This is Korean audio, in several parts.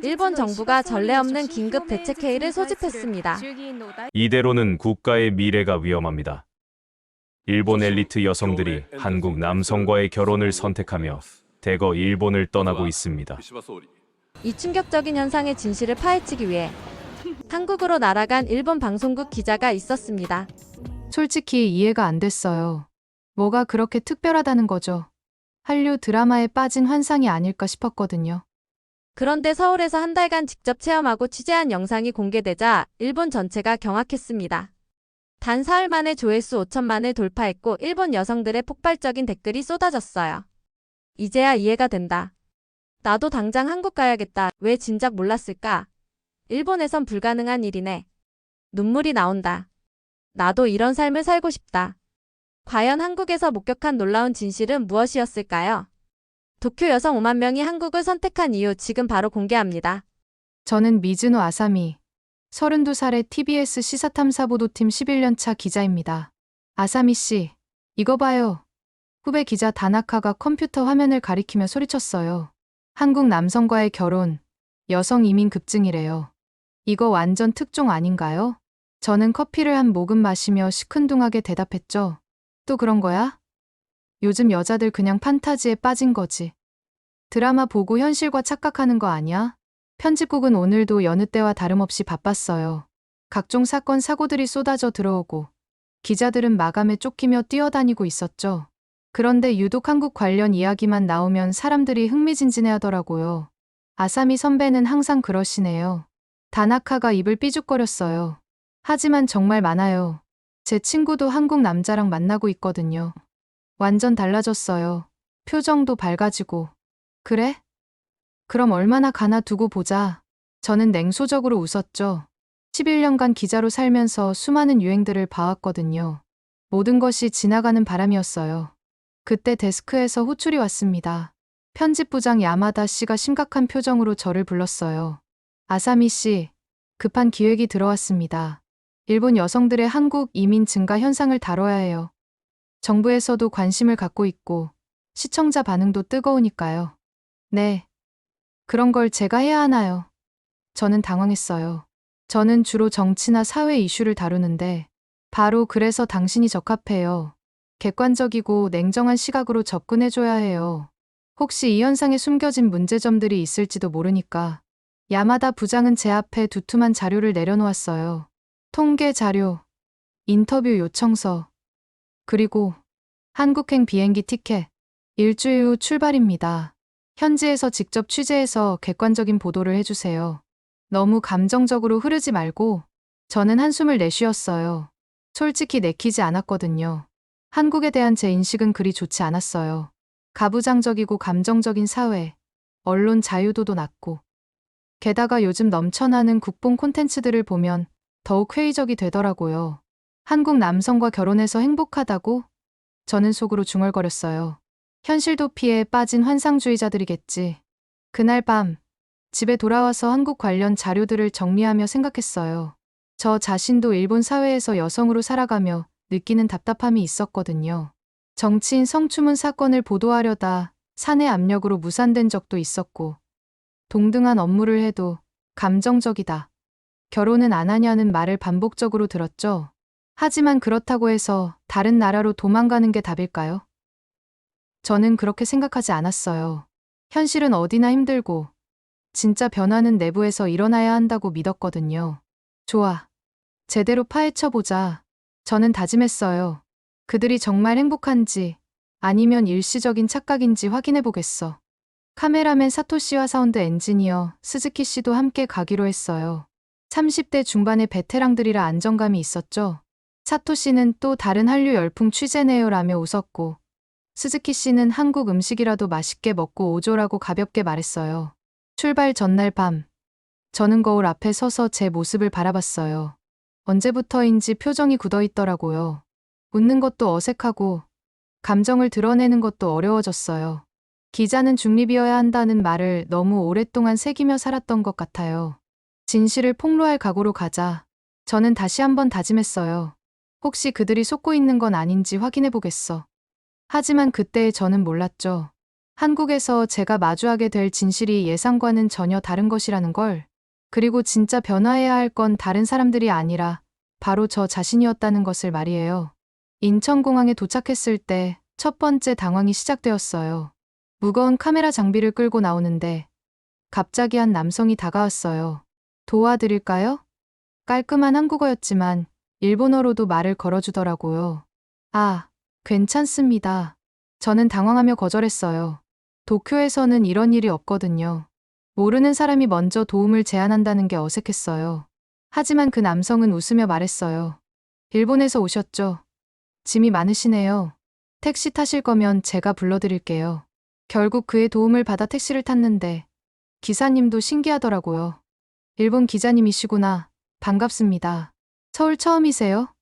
일본 정부가 전례 없는 긴급 대책회의를 소집했습니다. 이대로는 국가의 미래가 위험합니다. 일본 엘리트 여성들이 한국 남성과의 결혼을 선택하며 대거 일본을 떠나고 있습니다. 이 충격적인 현상의 진실을 파헤치기 위해 한국으로 날아간 일본 방송국 기자가 있었습니다. 솔직히 이해가 안 됐어요. 뭐가 그렇게 특별하다는 거죠? 한류 드라마에 빠진 환상이 아닐까 싶었거든요. 그런데 서울에서 한 달간 직접 체험하고 취재한 영상이 공개되자 일본 전체가 경악했습니다. 단 사흘 만에 조회수 5천만을 돌파했고 일본 여성들의 폭발적인 댓글이 쏟아졌어요. 이제야 이해가 된다. 나도 당장 한국 가야겠다. 왜 진작 몰랐을까? 일본에선 불가능한 일이네. 눈물이 나온다. 나도 이런 삶을 살고 싶다. 과연 한국에서 목격한 놀라운 진실은 무엇이었을까요? 도쿄 여성 5만 명이 한국을 선택한 이유 지금 바로 공개합니다. 저는 미즈노 아사미, 32살의 TBS 시사탐사보도팀 11년차 기자입니다. 아사미 씨, 이거 봐요. 후배 기자 다나카가 컴퓨터 화면을 가리키며 소리쳤어요. 한국 남성과의 결혼, 여성 이민 급증이래요. 이거 완전 특종 아닌가요? 저는 커피를 한 모금 마시며 시큰둥하게 대답했죠. 또 그런 거야? 요즘 여자들 그냥 판타지에 빠진 거지. 드라마 보고 현실과 착각하는 거 아니야? 편집국은 오늘도 여느 때와 다름없이 바빴어요. 각종 사건 사고들이 쏟아져 들어오고 기자들은 마감에 쫓기며 뛰어다니고 있었죠. 그런데 유독 한국 관련 이야기만 나오면 사람들이 흥미진진해하더라고요. 아사미 선배는 항상 그러시네요. 다나카가 입을 삐죽거렸어요. 하지만 정말 많아요. 제 친구도 한국 남자랑 만나고 있거든요. 완전 달라졌어요. 표정도 밝아지고. 그래? 그럼 얼마나 가나 두고 보자. 저는 냉소적으로 웃었죠. 11년간 기자로 살면서 수많은 유행들을 봐왔거든요. 모든 것이 지나가는 바람이었어요. 그때 데스크에서 호출이 왔습니다. 편집부장 야마다 씨가 심각한 표정으로 저를 불렀어요. 아사미 씨, 급한 기획이 들어왔습니다. 일본 여성들의 한국 이민 증가 현상을 다뤄야 해요. 정부에서도 관심을 갖고 있고 시청자 반응도 뜨거우니까요. 네. 그런 걸 제가 해야 하나요? 저는 당황했어요. 저는 주로 정치나 사회 이슈를 다루는데 바로 그래서 당신이 적합해요. 객관적이고 냉정한 시각으로 접근해줘야 해요. 혹시 이 현상에 숨겨진 문제점들이 있을지도 모르니까. 야마다 부장은 제 앞에 두툼한 자료를 내려놓았어요. 통계 자료, 인터뷰 요청서, 그리고 한국행 비행기 티켓. 일주일 후 출발입니다. 현지에서 직접 취재해서 객관적인 보도를 해주세요. 너무 감정적으로 흐르지 말고. 저는 한숨을 내쉬었어요. 솔직히 내키지 않았거든요. 한국에 대한 제 인식은 그리 좋지 않았어요. 가부장적이고 감정적인 사회, 언론 자유도도 낮고. 게다가 요즘 넘쳐나는 국뽕 콘텐츠들을 보면 더욱 회의적이 되더라고요. 한국 남성과 결혼해서 행복하다고? 저는 속으로 중얼거렸어요. 현실 도피에 빠진 환상주의자들이겠지. 그날 밤, 집에 돌아와서 한국 관련 자료들을 정리하며 생각했어요. 저 자신도 일본 사회에서 여성으로 살아가며 느끼는 답답함이 있었거든요. 정치인 성추문 사건을 보도하려다 사내 압력으로 무산된 적도 있었고, 동등한 업무를 해도 감정적이다. 결혼은 안 하냐는 말을 반복적으로 들었죠. 하지만 그렇다고 해서 다른 나라로 도망가는 게 답일까요? 저는 그렇게 생각하지 않았어요. 현실은 어디나 힘들고 진짜 변화는 내부에서 일어나야 한다고 믿었거든요. 좋아. 제대로 파헤쳐보자. 저는 다짐했어요. 그들이 정말 행복한지 아니면 일시적인 착각인지 확인해보겠어. 카메라맨 사토시와 사운드 엔지니어 스즈키 씨도 함께 가기로 했어요. 30대 중반의 베테랑들이라 안정감이 있었죠. 사토시는 또 다른 한류 열풍 취재네요 라며 웃었고, 스즈키 씨는 한국 음식이라도 맛있게 먹고 오조라고 가볍게 말했어요. 출발 전날 밤, 저는 거울 앞에 서서 제 모습을 바라봤어요. 언제부터인지 표정이 굳어있더라고요. 웃는 것도 어색하고 감정을 드러내는 것도 어려워졌어요. 기자는 중립이어야 한다는 말을 너무 오랫동안 새기며 살았던 것 같아요. 진실을 폭로할 각오로 가자. 저는 다시 한번 다짐했어요. 혹시 그들이 속고 있는 건 아닌지 확인해보겠어. 하지만 그때의 저는 몰랐죠. 한국에서 제가 마주하게 될 진실이 예상과는 전혀 다른 것이라는 걸, 그리고 진짜 변화해야 할 건 다른 사람들이 아니라 바로 저 자신이었다는 것을 말이에요. 인천공항에 도착했을 때 첫 번째 당황이 시작되었어요. 무거운 카메라 장비를 끌고 나오는데 갑자기 한 남성이 다가왔어요. 도와드릴까요? 깔끔한 한국어였지만 일본어로도 말을 걸어주더라고요. 아, 괜찮습니다. 저는 당황하며 거절했어요. 도쿄에서는 이런 일이 없거든요. 모르는 사람이 먼저 도움을 제안한다는 게 어색했어요. 하지만 그 남성은 웃으며 말했어요. 일본에서 오셨죠? 짐이 많으시네요. 택시 타실 거면 제가 불러드릴게요. 결국 그의 도움을 받아 택시를 탔는데 기사님도 신기하더라고요. 일본 기자님이시구나. 반갑습니다. 서울 처음이세요?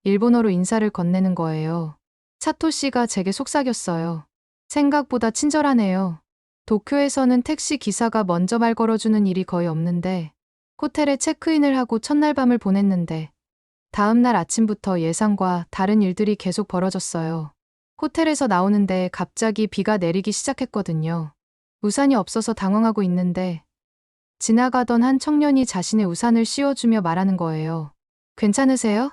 일본어로 인사를 건네는 거예요. 차토 씨가 제게 속삭였어요. 생각보다 친절하네요. 도쿄에서는 택시 기사가 먼저 말 걸어주는 일이 거의 없는데 호텔에 체크인을 하고 첫날 밤을 보냈는데 다음 날 아침부터 예상과 다른 일들이 계속 벌어졌어요. 호텔에서 나오는데 갑자기 비가 내리기 시작했거든요. 우산이 없어서 당황하고 있는데 지나가던 한 청년이 자신의 우산을 씌워주며 말하는 거예요. 괜찮으세요?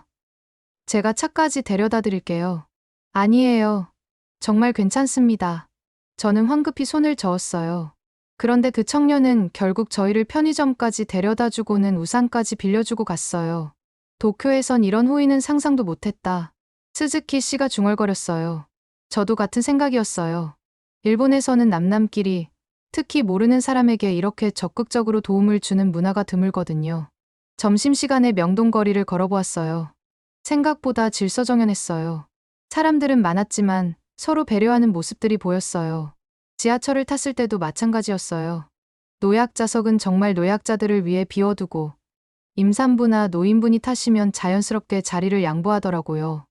제가 차까지 데려다 드릴게요. 아니에요. 정말 괜찮습니다. 저는 황급히 손을 저었어요. 그런데 그 청년은 결국 저희를 편의점까지 데려다 주고는 우산까지 빌려주고 갔어요. 도쿄에선 이런 호의는 상상도 못했다. 스즈키 씨가 중얼거렸어요. 저도 같은 생각이었어요. 일본에서는 남남끼리, 특히 모르는 사람에게 이렇게 적극적으로 도움을 주는 문화가 드물거든요. 점심시간에 명동거리를 걸어보았어요. 생각보다 질서정연했어요. 사람들은 많았지만 서로 배려하는 모습들이 보였어요. 지하철을 탔을 때도 마찬가지였어요. 노약자석은 정말 노약자들을 위해 비워두고 임산부나 노인분이 타시면 자연스럽게 자리를 양보하더라고요.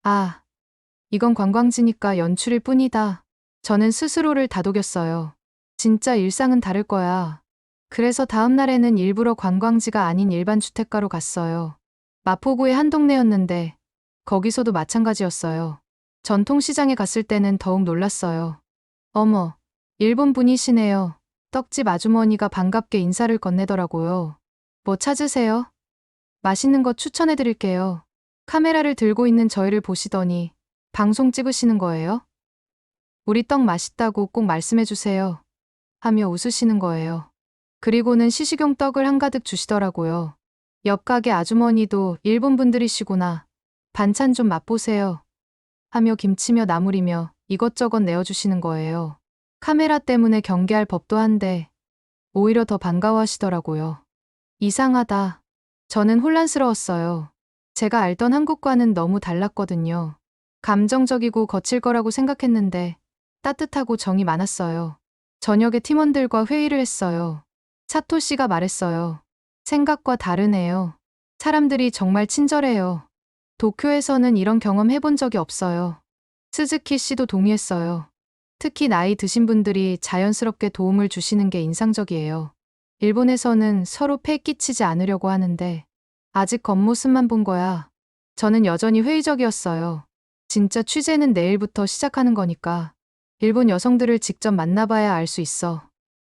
아, 이건 관광지니까 연출일 뿐이다. 저는 스스로를 다독였어요. 진짜 일상은 다를 거야. 그래서 다음 날에는 일부러 관광지가 아닌 일반 주택가로 갔어요. 마포구의 한 동네였는데 거기서도 마찬가지였어요. 전통시장에 갔을 때는 더욱 놀랐어요. 어머, 일본 분이시네요. 떡집 아주머니가 반갑게 인사를 건네더라고요. 뭐 찾으세요? 맛있는 거 추천해 드릴게요. 카메라를 들고 있는 저희를 보시더니 방송 찍으시는 거예요? 우리 떡 맛있다고 꼭 말씀해 주세요. 하며 웃으시는 거예요. 그리고는 시식용 떡을 한가득 주시더라고요. 옆 가게 아주머니도 일본 분들이시구나. 반찬 좀 맛보세요. 하며 김치며 나물이며 이것저것 내어주시는 거예요. 카메라 때문에 경계할 법도 한데 오히려 더 반가워하시더라고요. 이상하다. 저는 혼란스러웠어요. 제가 알던 한국과는 너무 달랐거든요. 감정적이고 거칠 거라고 생각했는데 따뜻하고 정이 많았어요. 저녁에 팀원들과 회의를 했어요. 차토 씨가 말했어요. 생각과 다르네요. 사람들이 정말 친절해요. 도쿄에서는 이런 경험 해본 적이 없어요. 스즈키 씨도 동의했어요. 특히 나이 드신 분들이 자연스럽게 도움을 주시는 게 인상적이에요. 일본에서는 서로 패 끼치지 않으려고 하는데 아직 겉모습만 본 거야. 저는 여전히 회의적이었어요. 진짜 취재는 내일부터 시작하는 거니까 일본 여성들을 직접 만나봐야 알 수 있어.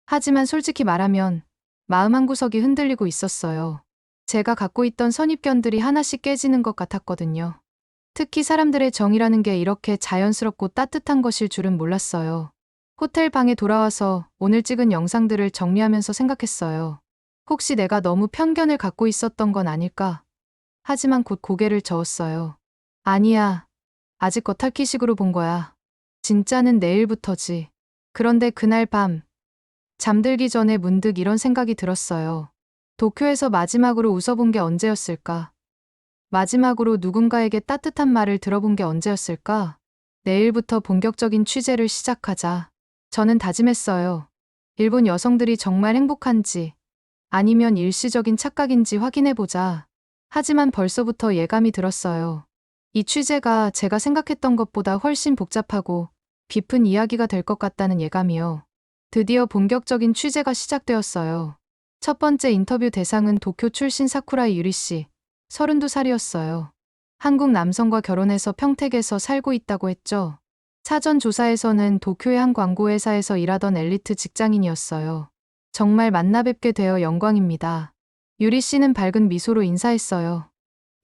하지만 솔직히 말하면 마음 한구석이 흔들리고 있었어요. 제가 갖고 있던 선입견들이 하나씩 깨지는 것 같았거든요. 특히 사람들의 정이라는 게 이렇게 자연스럽고 따뜻한 것일 줄은 몰랐어요. 호텔 방에 돌아와서 오늘 찍은 영상들을 정리하면서 생각했어요. 혹시 내가 너무 편견을 갖고 있었던 건 아닐까? 하지만 곧 고개를 저었어요. 아니야. 아직 겉핥기식으로 본 거야. 진짜는 내일부터지. 그런데 그날 밤, 잠들기 전에 문득 이런 생각이 들었어요. 도쿄에서 마지막으로 웃어본 게 언제였을까? 마지막으로 누군가에게 따뜻한 말을 들어본 게 언제였을까? 내일부터 본격적인 취재를 시작하자. 저는 다짐했어요. 일본 여성들이 정말 행복한지 아니면 일시적인 착각인지 확인해보자. 하지만 벌써부터 예감이 들었어요. 이 취재가 제가 생각했던 것보다 훨씬 복잡하고 깊은 이야기가 될 것 같다는 예감이요. 드디어 본격적인 취재가 시작되었어요. 첫 번째 인터뷰 대상은 도쿄 출신 사쿠라이 유리 씨, 32살이었어요. 한국 남성과 결혼해서 평택에서 살고 있다고 했죠. 사전 조사에서는 도쿄의 한 광고회사에서 일하던 엘리트 직장인이었어요. 정말 만나 뵙게 되어 영광입니다. 유리 씨는 밝은 미소로 인사했어요.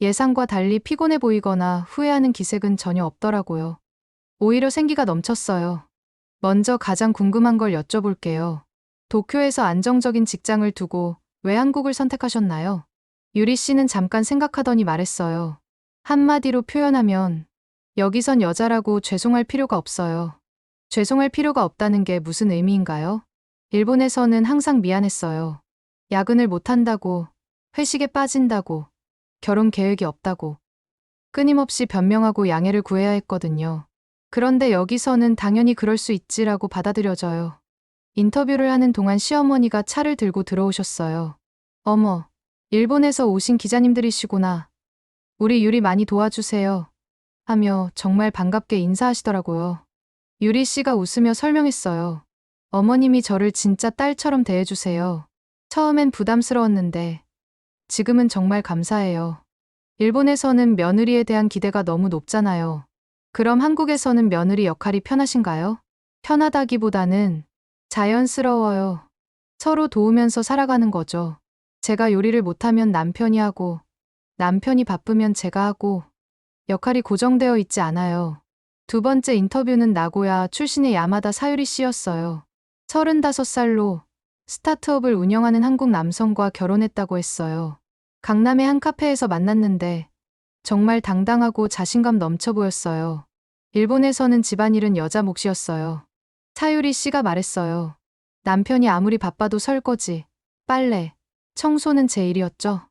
예상과 달리 피곤해 보이거나 후회하는 기색은 전혀 없더라고요. 오히려 생기가 넘쳤어요. 먼저 가장 궁금한 걸 여쭤볼게요. 도쿄에서 안정적인 직장을 두고 왜 한국을 선택하셨나요? 유리 씨는 잠깐 생각하더니 말했어요. 한마디로 표현하면 여기선 여자라고 죄송할 필요가 없어요. 죄송할 필요가 없다는 게 무슨 의미인가요? 일본에서는 항상 미안했어요. 야근을 못한다고, 회식에 빠진다고, 결혼 계획이 없다고. 끊임없이 변명하고 양해를 구해야 했거든요. 그런데 여기서는 당연히 그럴 수 있지라고 받아들여져요. 인터뷰를 하는 동안 시어머니가 차를 들고 들어오셨어요. 어머, 일본에서 오신 기자님들이시구나. 우리 유리 많이 도와주세요. 하며 정말 반갑게 인사하시더라고요. 유리 씨가 웃으며 설명했어요. 어머님이 저를 진짜 딸처럼 대해주세요. 처음엔 부담스러웠는데 지금은 정말 감사해요. 일본에서는 며느리에 대한 기대가 너무 높잖아요. 그럼 한국에서는 며느리 역할이 편하신가요? 편하다기보다는 자연스러워요. 서로 도우면서 살아가는 거죠. 제가 요리를 못하면 남편이 하고, 남편이 바쁘면 제가 하고, 역할이 고정되어 있지 않아요. 두 번째 인터뷰는 나고야 출신의 야마다 사유리 씨였어요. 35살로 스타트업을 운영하는 한국 남성과 결혼했다고 했어요. 강남의 한 카페에서 만났는데 정말 당당하고 자신감 넘쳐 보였어요. 일본에서는 집안일은 여자 몫이었어요. 사유리 씨가 말했어요. 남편이 아무리 바빠도 설거지, 빨래, 청소는 제 일이었죠.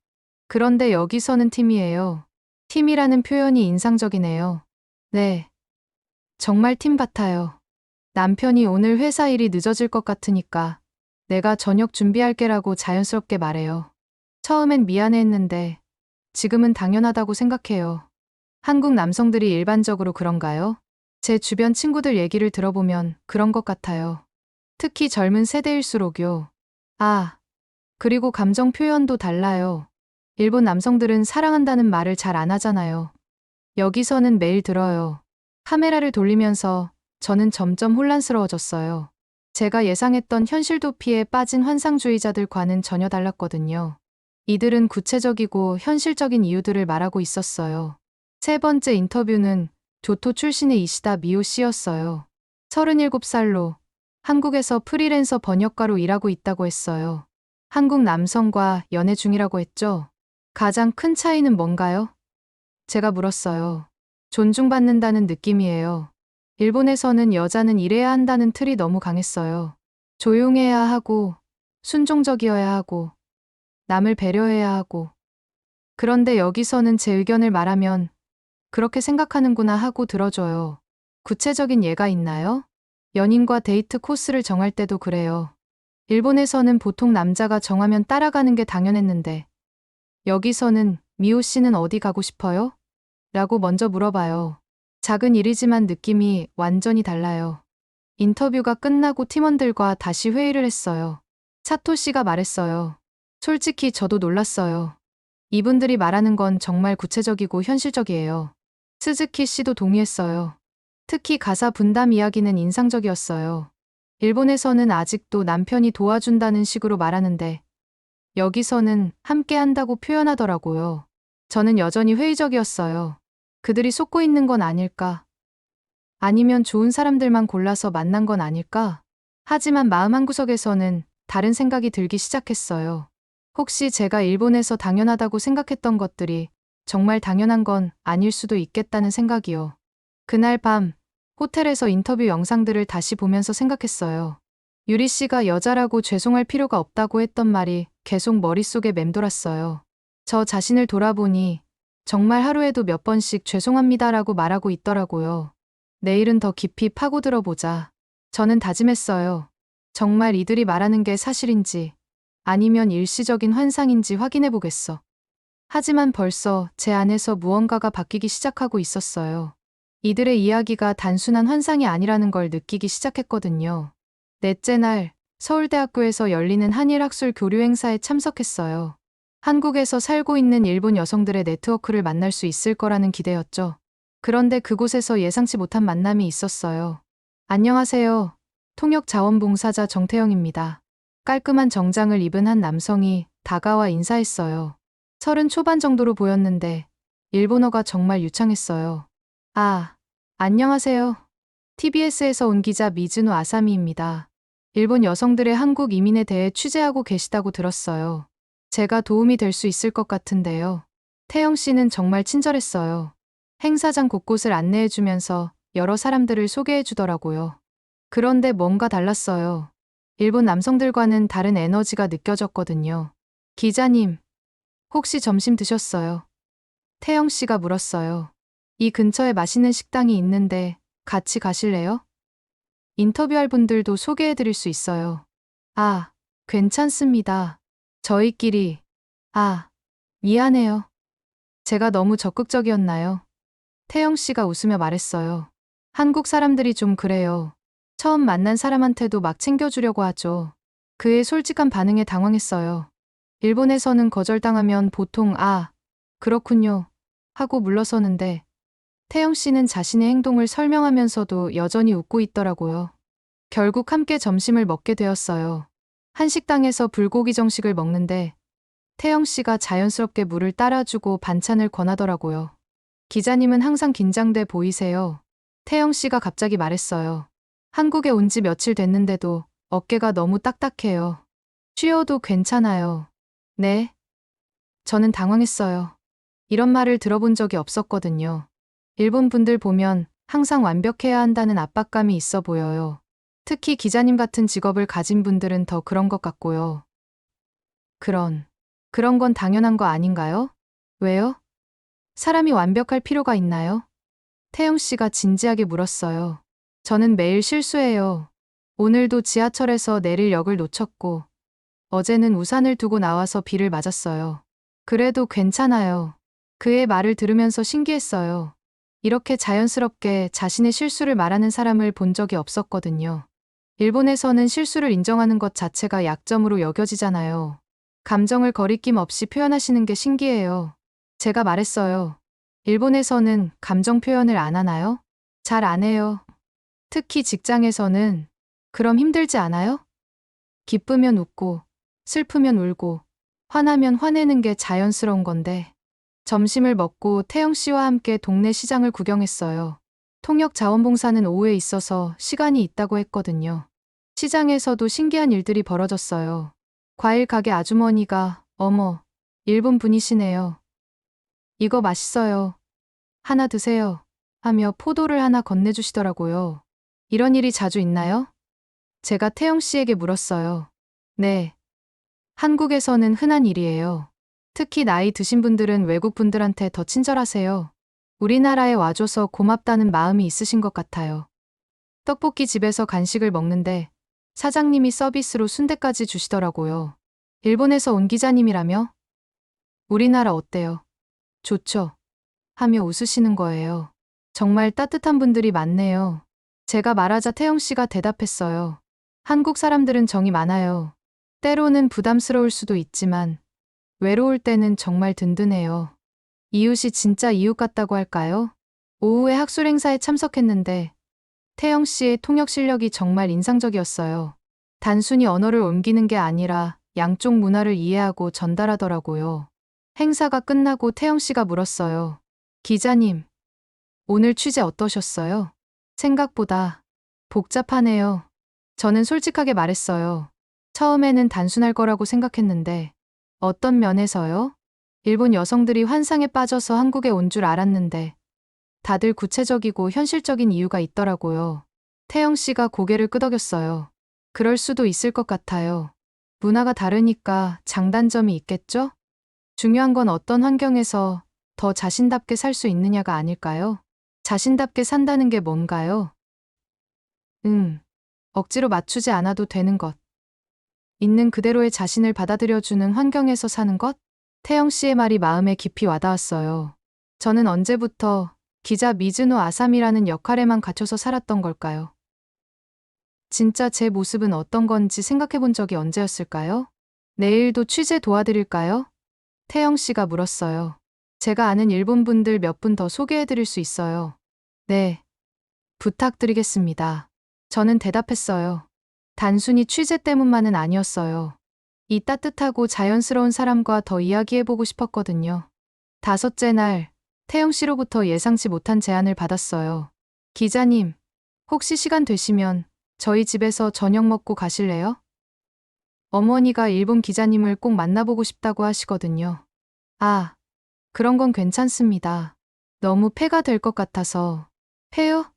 그런데 여기서는 팀이에요. 팀이라는 표현이 인상적이네요. 네. 정말 팀 같아요. 남편이 오늘 회사 일이 늦어질 것 같으니까 내가 저녁 준비할게라고 자연스럽게 말해요. 처음엔 미안해했는데 지금은 당연하다고 생각해요. 한국 남성들이 일반적으로 그런가요? 제 주변 친구들 얘기를 들어보면 그런 것 같아요. 특히 젊은 세대일수록요. 아, 그리고 감정 표현도 달라요. 일본 남성들은 사랑한다는 말을 잘 안 하잖아요. 여기서는 매일 들어요. 카메라를 돌리면서 저는 점점 혼란스러워졌어요. 제가 예상했던 현실 도피에 빠진 환상주의자들과는 전혀 달랐거든요. 이들은 구체적이고 현실적인 이유들을 말하고 있었어요. 세 번째 인터뷰는 교토 출신의 이시다 미오 씨였어요. 37살로 한국에서 프리랜서 번역가로 일하고 있다고 했어요. 한국 남성과 연애 중이라고 했죠. 가장 큰 차이는 뭔가요? 제가 물었어요. 존중받는다는 느낌이에요. 일본에서는 여자는 일해야 한다는 틀이 너무 강했어요. 조용해야 하고, 순종적이어야 하고, 남을 배려해야 하고. 그런데 여기서는 제 의견을 말하면 그렇게 생각하는구나 하고 들어줘요. 구체적인 예가 있나요? 연인과 데이트 코스를 정할 때도 그래요. 일본에서는 보통 남자가 정하면 따라가는 게 당연했는데 여기서는 미호 씨는 어디 가고 싶어요? 라고 먼저 물어봐요. 작은 일이지만 느낌이 완전히 달라요. 인터뷰가 끝나고 팀원들과 다시 회의를 했어요. 사토 씨가 말했어요. 솔직히 저도 놀랐어요. 이분들이 말하는 건 정말 구체적이고 현실적이에요. 스즈키 씨도 동의했어요. 특히 가사 분담 이야기는 인상적이었어요. 일본에서는 아직도 남편이 도와준다는 식으로 말하는데 여기서는 함께 한다고 표현하더라고요. 저는 여전히 회의적이었어요. 그들이 속고 있는 건 아닐까? 아니면 좋은 사람들만 골라서 만난 건 아닐까? 하지만 마음 한구석에서는 다른 생각이 들기 시작했어요. 혹시 제가 일본에서 당연하다고 생각했던 것들이 정말 당연한 건 아닐 수도 있겠다는 생각이요. 그날 밤 호텔에서 인터뷰 영상들을 다시 보면서 생각했어요. 유리 씨가 여자라고 죄송할 필요가 없다고 했던 말이 계속 머릿속에 맴돌았어요. 저 자신을 돌아보니 정말 하루에도 몇 번씩 죄송합니다라고 말하고 있더라고요. 내일은 더 깊이 파고들어 보자. 저는 다짐했어요. 정말 이들이 말하는 게 사실인지 아니면 일시적인 환상인지 확인해 보겠어. 하지만 벌써 제 안에서 무언가가 바뀌기 시작하고 있었어요. 이들의 이야기가 단순한 환상이 아니라는 걸 느끼기 시작했거든요. 넷째 날, 서울대학교에서 열리는 한일학술 교류 행사에 참석했어요. 한국에서 살고 있는 일본 여성들의 네트워크를 만날 수 있을 거라는 기대였죠. 그런데 그곳에서 예상치 못한 만남이 있었어요. 안녕하세요. 통역자원봉사자 정태영입니다. 깔끔한 정장을 입은 한 남성이 다가와 인사했어요. 30 초반 정도로 보였는데 일본어가 정말 유창했어요. 아, 안녕하세요. TBS에서 온 기자 미즈노 아사미입니다. 일본 여성들의 한국 이민에 대해 취재하고 계시다고 들었어요. 제가 도움이 될 수 있을 것 같은데요. 태영 씨는 정말 친절했어요. 행사장 곳곳을 안내해주면서 여러 사람들을 소개해주더라고요. 그런데 뭔가 달랐어요. 일본 남성들과는 다른 에너지가 느껴졌거든요. 기자님, 혹시 점심 드셨어요? 태영 씨가 물었어요. 이 근처에 맛있는 식당이 있는데 같이 가실래요? 인터뷰할 분들도 소개해드릴 수 있어요. 아, 괜찮습니다. 저희끼리. 아, 미안해요. 제가 너무 적극적이었나요? 태영 씨가 웃으며 말했어요. 한국 사람들이 좀 그래요. 처음 만난 사람한테도 막 챙겨주려고 하죠. 그의 솔직한 반응에 당황했어요. 일본에서는 거절당하면 보통 그렇군요 하고 물러서는데 태영 씨는 자신의 행동을 설명하면서도 여전히 웃고 있더라고요. 결국 함께 점심을 먹게 되었어요. 한식당에서 불고기 정식을 먹는데 태영 씨가 자연스럽게 물을 따라주고 반찬을 권하더라고요. 기자님은 항상 긴장돼 보이세요. 태영 씨가 갑자기 말했어요. 한국에 온 지 며칠 됐는데도 어깨가 너무 딱딱해요. 쉬어도 괜찮아요. 네? 저는 당황했어요. 이런 말을 들어본 적이 없었거든요. 일본 분들 보면 항상 완벽해야 한다는 압박감이 있어 보여요. 특히 기자님 같은 직업을 가진 분들은 더 그런 것 같고요. 그런 건 당연한 거 아닌가요? 왜요? 사람이 완벽할 필요가 있나요? 태영 씨가 진지하게 물었어요. 저는 매일 실수해요. 오늘도 지하철에서 내릴 역을 놓쳤고, 어제는 우산을 두고 나와서 비를 맞았어요. 그래도 괜찮아요. 그의 말을 들으면서 신기했어요. 이렇게 자연스럽게 자신의 실수를 말하는 사람을 본 적이 없었거든요. 일본에서는 실수를 인정하는 것 자체가 약점으로 여겨지잖아요. 감정을 거리낌 없이 표현하시는 게 신기해요. 제가 말했어요. 일본에서는 감정 표현을 안 하나요? 잘 안 해요. 특히 직장에서는. 그럼 힘들지 않아요? 기쁘면 웃고, 슬프면 울고, 화나면 화내는 게 자연스러운 건데. 점심을 먹고 태영 씨와 함께 동네 시장을 구경했어요. 통역자원봉사는 오후에 있어서 시간이 있다고 했거든요. 시장에서도 신기한 일들이 벌어졌어요. 과일 가게 아주머니가 어머, 일본 분이시네요. 이거 맛있어요. 하나 드세요. 하며 포도를 하나 건네주시더라고요. 이런 일이 자주 있나요? 제가 태영 씨에게 물었어요. 네. 한국에서는 흔한 일이에요. 특히 나이 드신 분들은 외국 분들한테 더 친절하세요. 우리나라에 와줘서 고맙다는 마음이 있으신 것 같아요. 떡볶이 집에서 간식을 먹는데 사장님이 서비스로 순댓까지 주시더라고요. 일본에서 온 기자님이라며? 우리나라 어때요? 좋죠. 하며 웃으시는 거예요. 정말 따뜻한 분들이 많네요. 제가 말하자 태영 씨가 대답했어요. 한국 사람들은 정이 많아요. 때로는 부담스러울 수도 있지만 외로울 때는 정말 든든해요. 이웃이 진짜 이웃 같다고 할까요? 오후에 학술 행사에 참석했는데 태영 씨의 통역 실력이 정말 인상적이었어요. 단순히 언어를 옮기는 게 아니라 양쪽 문화를 이해하고 전달하더라고요. 행사가 끝나고 태영 씨가 물었어요. 기자님, 오늘 취재 어떠셨어요? 생각보다 복잡하네요. 저는 솔직하게 말했어요. 처음에는 단순할 거라고 생각했는데 어떤 면에서요? 일본 여성들이 환상에 빠져서 한국에 온 줄 알았는데 다들 구체적이고 현실적인 이유가 있더라고요. 태영 씨가 고개를 끄덕였어요. 그럴 수도 있을 것 같아요. 문화가 다르니까 장단점이 있겠죠? 중요한 건 어떤 환경에서 더 자신답게 살 수 있느냐가 아닐까요? 자신답게 산다는 게 뭔가요? 억지로 맞추지 않아도 되는 것. 있는 그대로의 자신을 받아들여주는 환경에서 사는 것? 태영 씨의 말이 마음에 깊이 와닿았어요. 저는 언제부터 기자 미즈노 아사미라는 역할에만 갇혀서 살았던 걸까요? 진짜 제 모습은 어떤 건지 생각해 본 적이 언제였을까요? 내일도 취재 도와드릴까요? 태영 씨가 물었어요. 제가 아는 일본 분들 몇 분 더 소개해 드릴 수 있어요. 네, 부탁드리겠습니다. 저는 대답했어요. 단순히 취재 때문만은 아니었어요. 이 따뜻하고 자연스러운 사람과 더 이야기해보고 싶었거든요. 5째 날, 태영 씨로부터 예상치 못한 제안을 받았어요. 기자님, 혹시 시간 되시면 저희 집에서 저녁 먹고 가실래요? 어머니가 일본 기자님을 꼭 만나보고 싶다고 하시거든요. 아, 그런 건 괜찮습니다. 너무 폐가 될 것 같아서. 폐요?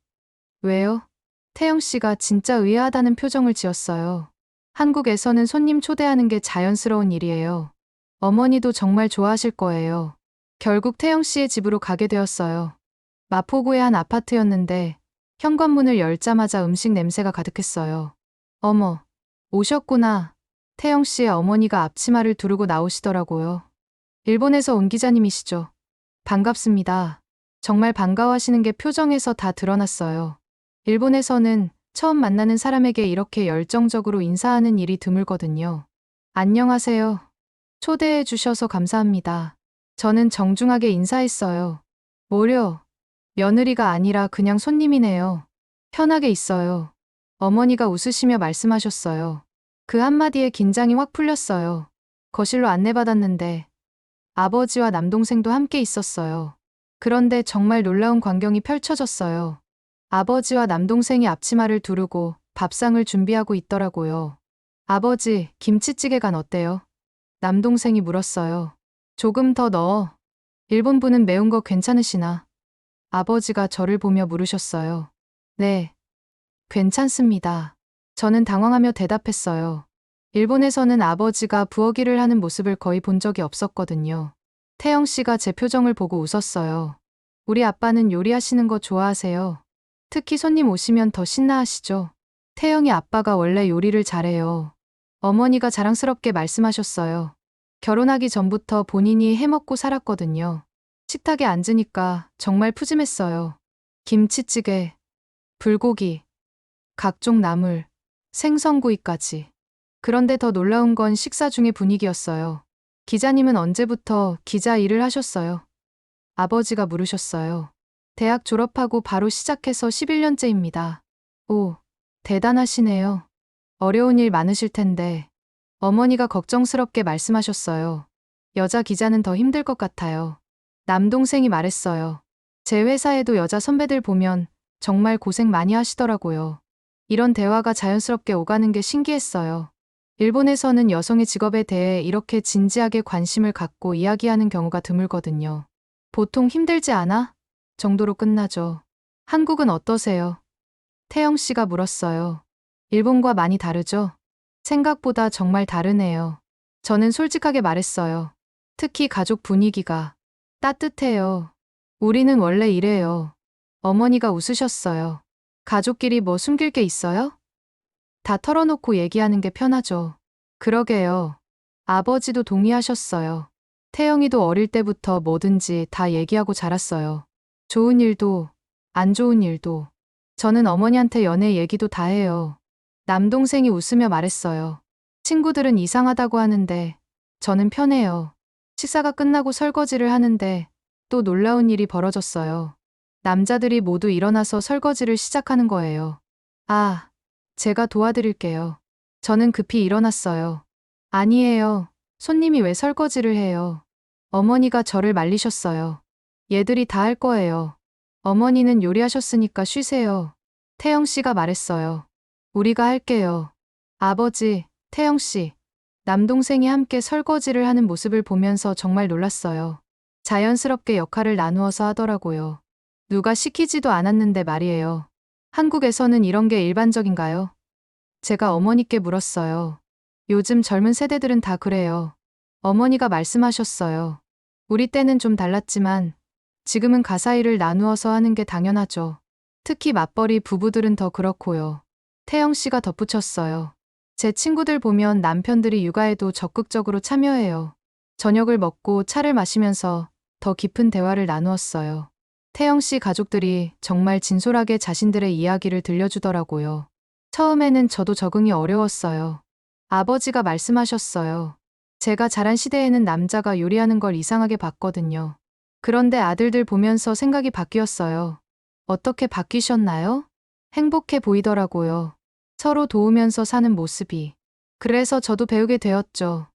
왜요? 태영 씨가 진짜 의아하다는 표정을 지었어요. 한국에서는 손님 초대하는 게 자연스러운 일이에요. 어머니도 정말 좋아하실 거예요. 결국 태영 씨의 집으로 가게 되었어요. 마포구의 한 아파트였는데 현관문을 열자마자 음식 냄새가 가득했어요. 어머, 오셨구나. 태영 씨의 어머니가 앞치마를 두르고 나오시더라고요. 일본에서 온 기자님이시죠? 반갑습니다. 정말 반가워하시는 게 표정에서 다 드러났어요. 일본에서는 처음 만나는 사람에게 이렇게 열정적으로 인사하는 일이 드물거든요. 안녕하세요. 초대해 주셔서 감사합니다. 저는 정중하게 인사했어요. 뭐려? 며느리가 아니라 그냥 손님이네요. 편하게 있어요. 어머니가 웃으시며 말씀하셨어요. 그 한마디에 긴장이 확 풀렸어요. 거실로 안내받았는데 아버지와 남동생도 함께 있었어요. 그런데 정말 놀라운 광경이 펼쳐졌어요. 아버지와 남동생이 앞치마를 두르고 밥상을 준비하고 있더라고요. 아버지, 김치찌개간 어때요? 남동생이 물었어요. 조금 더 넣어. 일본 분은 매운 거 괜찮으시나? 아버지가 저를 보며 물으셨어요. 네, 괜찮습니다. 저는 당황하며 대답했어요. 일본에서는 아버지가 부엌일을 하는 모습을 거의 본 적이 없었거든요. 태영 씨가 제 표정을 보고 웃었어요. 우리 아빠는 요리하시는 거 좋아하세요. 특히 손님 오시면 더 신나하시죠. 태영이 아빠가 원래 요리를 잘해요. 어머니가 자랑스럽게 말씀하셨어요. 결혼하기 전부터 본인이 해먹고 살았거든요. 식탁에 앉으니까 정말 푸짐했어요. 김치찌개, 불고기, 각종 나물, 생선구이까지. 그런데 더 놀라운 건 식사 중의 분위기였어요. 기자님은 언제부터 기자 일을 하셨어요? 아버지가 물으셨어요. 대학 졸업하고 바로 시작해서 11년째입니다. 오, 대단하시네요. 어려운 일 많으실 텐데. 어머니가 걱정스럽게 말씀하셨어요. 여자 기자는 더 힘들 것 같아요. 남동생이 말했어요. 제 회사에도 여자 선배들 보면 정말 고생 많이 하시더라고요. 이런 대화가 자연스럽게 오가는 게 신기했어요. 일본에서는 여성의 직업에 대해 이렇게 진지하게 관심을 갖고 이야기하는 경우가 드물거든요. 보통 힘들지 않아? 정도로 끝나죠. 한국은 어떠세요? 태영 씨가 물었어요. 일본과 많이 다르죠? 생각보다 정말 다르네요. 저는 솔직하게 말했어요. 특히 가족 분위기가 따뜻해요. 우리는 원래 이래요. 어머니가 웃으셨어요. 가족끼리 뭐 숨길 게 있어요? 다 털어놓고 얘기하는 게 편하죠. 그러게요. 아버지도 동의하셨어요. 태영이도 어릴 때부터 뭐든지 다 얘기하고 자랐어요. 좋은 일도, 안 좋은 일도. 저는 어머니한테 연애 얘기도 다 해요. 남동생이 웃으며 말했어요. 친구들은 이상하다고 하는데 저는 편해요. 식사가 끝나고 설거지를 하는데 또 놀라운 일이 벌어졌어요. 남자들이 모두 일어나서 설거지를 시작하는 거예요. 아, 제가 도와드릴게요. 저는 급히 일어났어요. 아니에요. 손님이 왜 설거지를 해요? 어머니가 저를 말리셨어요. 얘들이 다 할 거예요. 어머니는 요리하셨으니까 쉬세요. 태영 씨가 말했어요. 우리가 할게요. 아버지, 태영 씨, 남동생이 함께 설거지를 하는 모습을 보면서 정말 놀랐어요. 자연스럽게 역할을 나누어서 하더라고요. 누가 시키지도 않았는데 말이에요. 한국에서는 이런 게 일반적인가요? 제가 어머니께 물었어요. 요즘 젊은 세대들은 다 그래요. 어머니가 말씀하셨어요. 우리 때는 좀 달랐지만 지금은 가사일을 나누어서 하는 게 당연하죠. 특히 맞벌이 부부들은 더 그렇고요. 태영 씨가 덧붙였어요. 제 친구들 보면 남편들이 육아에도 적극적으로 참여해요. 저녁을 먹고 차를 마시면서 더 깊은 대화를 나누었어요. 태영 씨 가족들이 정말 진솔하게 자신들의 이야기를 들려주더라고요. 처음에는 저도 적응이 어려웠어요. 아버지가 말씀하셨어요. 제가 자란 시대에는 남자가 요리하는 걸 이상하게 봤거든요. 그런데 아들들 보면서 생각이 바뀌었어요. 어떻게 바뀌셨나요? 행복해 보이더라고요. 서로 도우면서 사는 모습이. 그래서 저도 배우게 되었죠.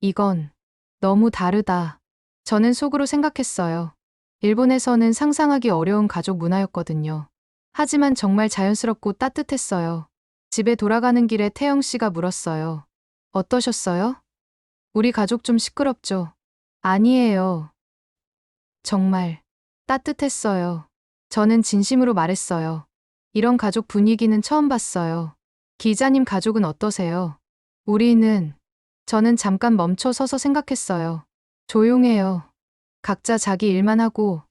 이건 너무 다르다. 저는 속으로 생각했어요. 일본에서는 상상하기 어려운 가족 문화였거든요. 하지만 정말 자연스럽고 따뜻했어요. 집에 돌아가는 길에 태영 씨가 물었어요. 어떠셨어요? 우리 가족 좀 시끄럽죠? 아니에요. 정말 따뜻했어요. 저는 진심으로 말했어요. 이런 가족 분위기는 처음 봤어요. 기자님 가족은 어떠세요? 저는 잠깐 멈춰 서서 생각했어요. 조용해요. 각자 자기 일만 하고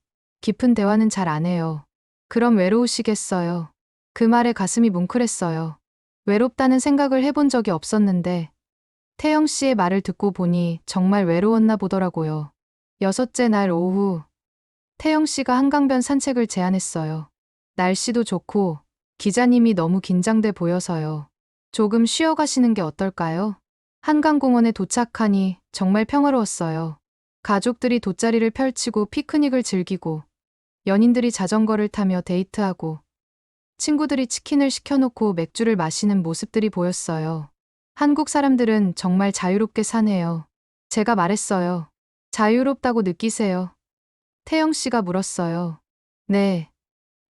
깊은 대화는 잘 안 해요. 그럼 외로우시겠어요. 그 말에 가슴이 뭉클했어요. 외롭다는 생각을 해본 적이 없었는데 태영 씨의 말을 듣고 보니 정말 외로웠나 보더라고요. 여섯째 날 오후 태영 씨가 한강변 산책을 제안했어요. 날씨도 좋고 기자님이 너무 긴장돼 보여서요. 조금 쉬어 가시는 게 어떨까요? 한강공원에 도착하니 정말 평화로웠어요. 가족들이 돗자리를 펼치고 피크닉을 즐기고 연인들이 자전거를 타며 데이트하고 친구들이 치킨을 시켜놓고 맥주를 마시는 모습들이 보였어요. 한국 사람들은 정말 자유롭게 사네요. 제가 말했어요. 자유롭다고 느끼세요? 태영 씨가 물었어요. 네.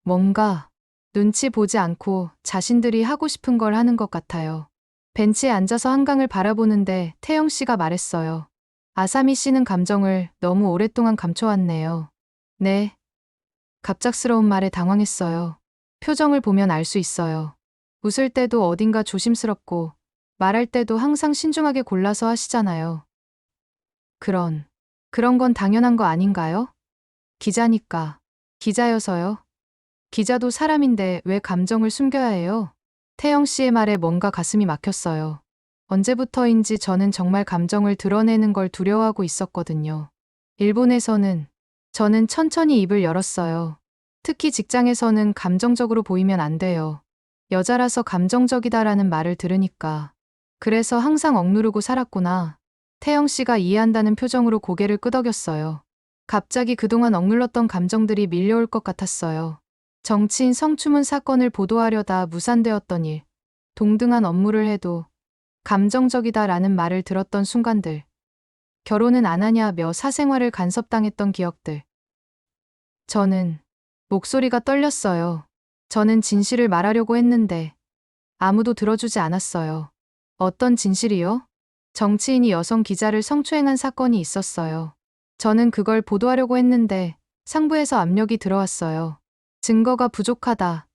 뭔가 눈치 보지 않고 자신들이 하고 싶은 걸 하는 것 같아요. 벤치에 앉아서 한강을 바라보는데 태영 씨가 말했어요. 아사미 씨는 감정을 너무 오랫동안 감춰왔네요. 네. 갑작스러운 말에 당황했어요. 표정을 보면 알 수 있어요. 웃을 때도 어딘가 조심스럽고 말할 때도 항상 신중하게 골라서 하시잖아요. 그런 건 당연한 거 아닌가요? 기자니까. 기자여서요? 기자도 사람인데 왜 감정을 숨겨야 해요? 태영 씨의 말에 뭔가 가슴이 막혔어요. 언제부터인지 저는 정말 감정을 드러내는 걸 두려워하고 있었거든요. 일본에서는 저는 천천히 입을 열었어요. 특히 직장에서는 감정적으로 보이면 안 돼요. 여자라서 감정적이다라는 말을 들으니까. 그래서 항상 억누르고 살았구나. 태영 씨가 이해한다는 표정으로 고개를 끄덕였어요. 갑자기 그동안 억눌렀던 감정들이 밀려올 것 같았어요. 정치인 성추문 사건을 보도하려다 무산되었던 일, 동등한 업무를 해도 감정적이다라는 말을 들었던 순간들, 결혼은 안 하냐며 사생활을 간섭당했던 기억들. 저는 목소리가 떨렸어요. 저는 진실을 말하려고 했는데 아무도 들어주지 않았어요. 어떤 진실이요? 정치인이 여성 기자를 성추행한 사건이 있었어요. 저는 그걸 보도하려고 했는데 상부에서 압력이 들어왔어요. 증거가 부족하다.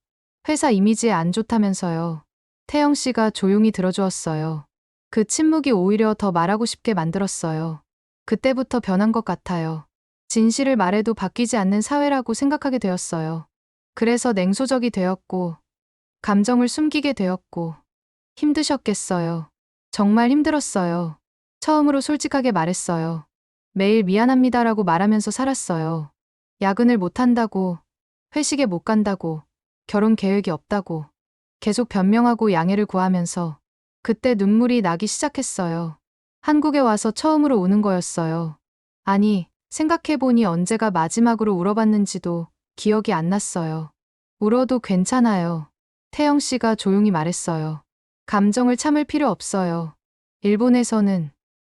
회사 이미지에 안 좋다면서요. 태영 씨가 조용히 들어주었어요. 그 침묵이 오히려 더 말하고 싶게 만들었어요. 그때부터 변한 것 같아요. 진실을 말해도 바뀌지 않는 사회라고 생각하게 되었어요. 그래서 냉소적이 되었고, 감정을 숨기게 되었고, 힘드셨겠어요. 정말 힘들었어요. 처음으로 솔직하게 말했어요. 매일 미안합니다라고 말하면서 살았어요. 야근을 못 한다고, 회식에 못 간다고, 결혼 계획이 없다고, 계속 변명하고 양해를 구하면서 그때 눈물이 나기 시작했어요. 한국에 와서 처음으로 우는 거였어요. 아니, 생각해보니 언제가 마지막으로 울어봤는지도 기억이 안 났어요. 울어도 괜찮아요. 태영 씨가 조용히 말했어요. 감정을 참을 필요 없어요.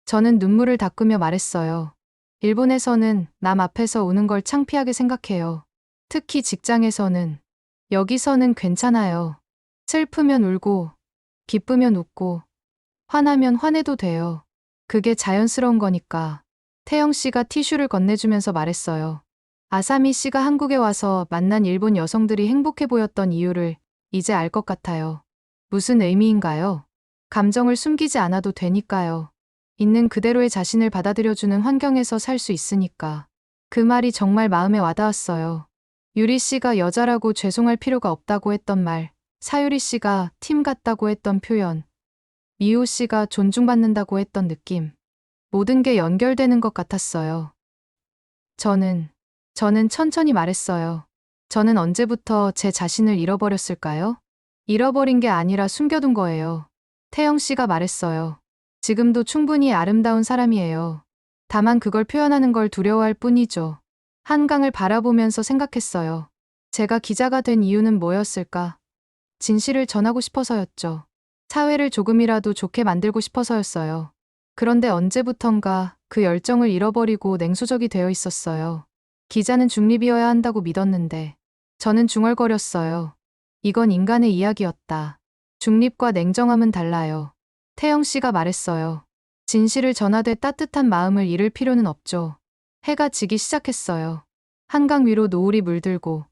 저는 눈물을 닦으며 말했어요. 일본에서는 남 앞에서 우는 걸 창피하게 생각해요. 특히 직장에서는. 여기서는 괜찮아요. 슬프면 울고, 기쁘면 웃고, 화나면 화내도 돼요. 그게 자연스러운 거니까. 태영 씨가 티슈를 건네주면서 말했어요. 아사미 씨가 한국에 와서 만난 일본 여성들이 행복해 보였던 이유를 이제 알 것 같아요. 무슨 의미인가요? 감정을 숨기지 않아도 되니까요. 있는 그대로의 자신을 받아들여주는 환경에서 살 수 있으니까. 그 말이 정말 마음에 와닿았어요. 유리 씨가 여자라고 죄송할 필요가 없다고 했던 말, 사유리 씨가 팀 같다고 했던 표현, 미호 씨가 존중받는다고 했던 느낌. 모든 게 연결되는 것 같았어요. 저는 천천히 말했어요. 저는 언제부터 제 자신을 잃어버렸을까요? 잃어버린 게 아니라 숨겨둔 거예요. 태영 씨가 말했어요. 지금도 충분히 아름다운 사람이에요. 다만 그걸 표현하는 걸 두려워할 뿐이죠. 한강을 바라보면서 생각했어요. 제가 기자가 된 이유는 뭐였을까? 진실을 전하고 싶어서였죠. 사회를 조금이라도 좋게 만들고 싶어서였어요. 그런데 언제부턴가 그 열정을 잃어버리고 냉소적이 되어 있었어요. 기자는 중립이어야 한다고 믿었는데 저는 중얼거렸어요. 이건 인간의 이야기였다. 중립과 냉정함은 달라요. 태영 씨가 말했어요. 진실을 전하되 따뜻한 마음을 잃을 필요는 없죠. 해가 지기 시작했어요. 한강 위로 노을이 물들고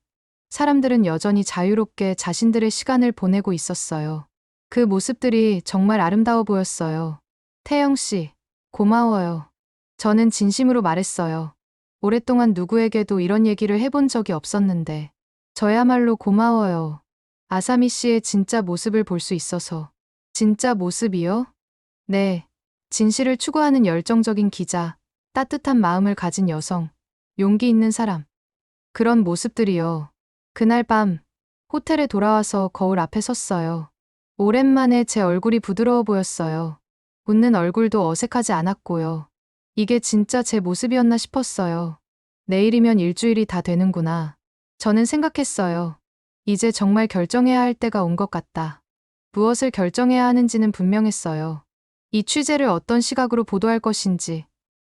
사람들은 여전히 자유롭게 자신들의 시간을 보내고 있었어요. 그 모습들이 정말 아름다워 보였어요. 태영 씨, 고마워요. 저는 진심으로 말했어요. 오랫동안 누구에게도 이런 얘기를 해본 적이 없었는데 저야말로 고마워요. 아사미 씨의 진짜 모습을 볼 수 있어서. 진짜 모습이요? 네. 진실을 추구하는 열정적인 기자, 따뜻한 마음을 가진 여성, 용기 있는 사람. 그런 모습들이요. 그날 밤 호텔에 돌아와서 거울 앞에 섰어요. 오랜만에 제 얼굴이 부드러워 보였어요. 웃는 얼굴도 어색하지 않았고요. 이게 진짜 제 모습이었나 싶었어요. 내일이면 일주일이 다 되는구나. 저는 생각했어요. 이제 정말 결정해야 할 때가 온 것 같다. 무엇을 결정해야 하는지는 분명했어요. 이 취재를 어떤 시각으로 보도할 것인지,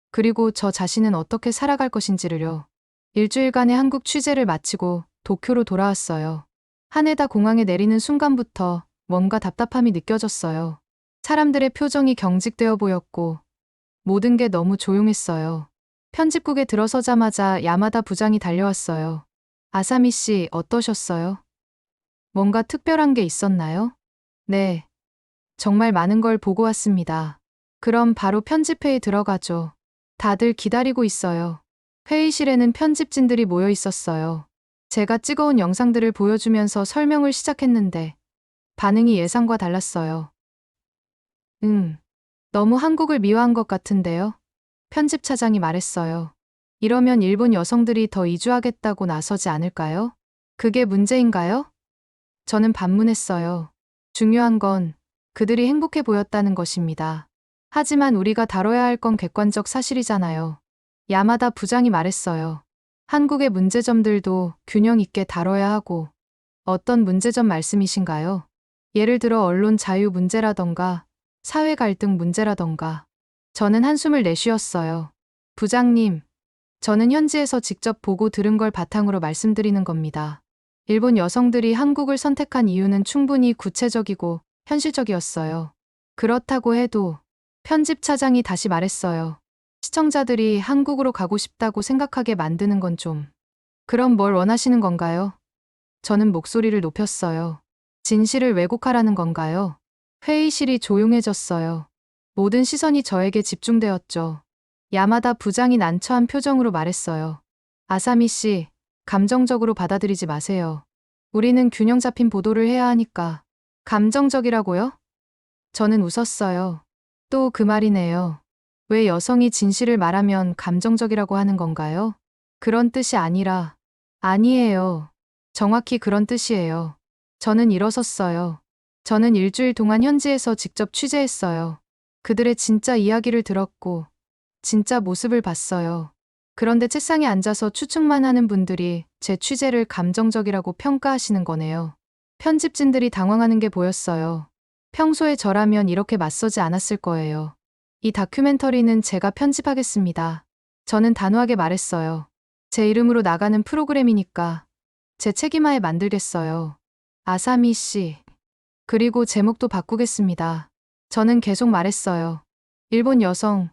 그리고 저 자신은 어떻게 살아갈 것인지를요. 일주일간의 한국 취재를 마치고 도쿄로 돌아왔어요. 하네다 공항에 내리는 순간부터 뭔가 답답함이 느껴졌어요. 사람들의 표정이 경직되어 보였고 모든 게 너무 조용했어요. 편집국에 들어서자마자 야마다 부장이 달려왔어요. 아사미 씨, 어떠셨어요? 뭔가 특별한 게 있었나요? 네. 정말 많은 걸 보고 왔습니다. 그럼 바로 편집회에 들어가죠. 다들 기다리고 있어요. 회의실에는 편집진들이 모여 있었어요. 제가 찍어온 영상들을 보여주면서 설명을 시작했는데 반응이 예상과 달랐어요. 너무 한국을 미화한 것 같은데요? 편집차장이 말했어요. 이러면 일본 여성들이 더 이주하겠다고 나서지 않을까요? 그게 문제인가요? 저는 반문했어요. 중요한 건 그들이 행복해 보였다는 것입니다. 하지만 우리가 다뤄야 할 건 객관적 사실이잖아요. 야마다 부장이 말했어요. 한국의 문제점들도 균형 있게 다뤄야 하고. 어떤 문제점 말씀이신가요? 예를 들어 언론 자유 문제라던가 사회 갈등 문제라던가. 저는 한숨을 내쉬었어요. 부장님, 저는 현지에서 직접 보고 들은 걸 바탕으로 말씀드리는 겁니다. 일본 여성들이 한국을 선택한 이유는 충분히 구체적이고 현실적이었어요. 그렇다고 해도 편집차장이 다시 말했어요. 시청자들이 한국으로 가고 싶다고 생각하게 만드는 건 좀. 그럼 뭘 원하시는 건가요? 저는 목소리를 높였어요. 진실을 왜곡하라는 건가요? 회의실이 조용해졌어요. 모든 시선이 저에게 집중되었죠. 야마다 부장이 난처한 표정으로 말했어요. 아사미 씨, 감정적으로 받아들이지 마세요. 우리는 균형 잡힌 보도를 해야 하니까. 감정적이라고요? 저는 웃었어요. 또 그 말이네요. 왜 여성이 진실을 말하면 감정적이라고 하는 건가요? 그런 뜻이 아니라. 아니에요. 정확히 그런 뜻이에요. 저는 일어섰어요. 저는 일주일 동안 현지에서 직접 취재했어요. 그들의 진짜 이야기를 들었고, 진짜 모습을 봤어요. 그런데 책상에 앉아서 추측만 하는 분들이 제 취재를 감정적이라고 평가하시는 거네요. 편집진들이 당황하는 게 보였어요. 평소에 저라면 이렇게 맞서지 않았을 거예요. 이 다큐멘터리는 제가 편집하겠습니다. 저는 단호하게 말했어요. 제 이름으로 나가는 프로그램이니까 제 책임하에 만들겠어요. 아사미 씨. 그리고 제목도 바꾸겠습니다. 저는 계속 말했어요. 일본 여성,